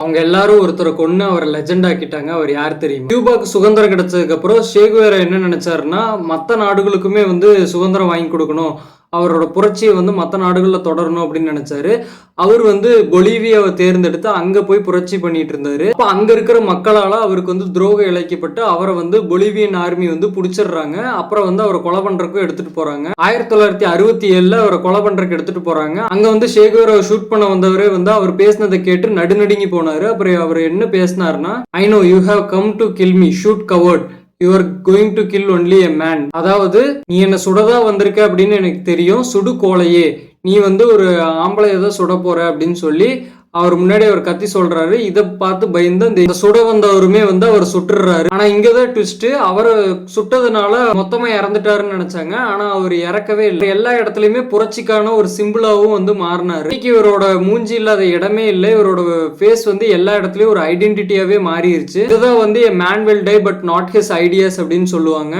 அவங்க எல்லாரும் ஒருத்தரை கொன்னு அவரை லெஜெண்ட் ஆக்கிட்டாங்க. அவர் யார் தெரியுமா? கியூபாக்கு சுதந்திரம் கிடைச்சதுக்கு அப்புறம் சேகுவேரா என்ன நினைச்சாருன்னா, மற்ற நாடுகளுக்குமே சுதந்திரம் வாங்கி கொடுக்கணும், அவரோட புரட்சியை மற்ற நாடுகளில் தொடரணும் அப்படின்னு நினைச்சாரு. அவர் பொலிவியாவை தேர்ந்தெடுத்து அங்க போய் புரட்சி பண்ணிட்டு இருந்தாரு. அப்ப அங்க இருக்கிற மக்களால அவருக்கு துரோகம் இழைக்கப்பட்டு அவரை பொலிவியன் ஆர்மி பிடிச்சிடுறாங்க. அப்புறம் அவரை கொலை பண்றதுக்கும் எடுத்துட்டு போறாங்க. 1967 அவரை கொலை பண்றதுக்கு எடுத்துட்டு போறாங்க. அங்க சேகுவேராவை ஷூட் பண்ண வந்தவரே அவர் பேசினதை கேட்டு நடுநடுங்கி போனாரு. அப்புறம் அவர் என்ன பேசினாருன்னா, I know you have come to kill me, shoot coward, you are going to kill only a man. அதாவது நீ என்ன சுடதா வந்திருக்க அப்படின்னு எனக்கு தெரியும், சுடு கோலையே, நீ ஒரு ஆம்பளை ஏதோ சுட போற அப்படின்னு சொல்லி அவர் முன்னாடி அவர் கத்தி சொல்றாரு. இதை பார்த்து பயந்து இந்த சுட வந்தவருமே அவர் சுட்டுறாரு. ஆனா இங்கதான் ட்விஸ்ட், அவரை சுட்டதுனால மொத்தமா இறந்துட்டாருன்னு நினைச்சாங்க. ஆனா அவர் இறக்கவே இல்லை. எல்லா இடத்துலயுமே புரட்சிக்கான ஒரு சிம்பிளாவும் மாறினாரு. இவரோட மூஞ்சி இல்லாத இடமே இல்லை. இவரோட ஃபேஸ் எல்லா இடத்துலயும் ஒரு ஐடென்டிட்டியாவே மாறிடுச்சு. இதுதான் a man will tie but not his ideas அப்படின்னு சொல்லுவாங்க.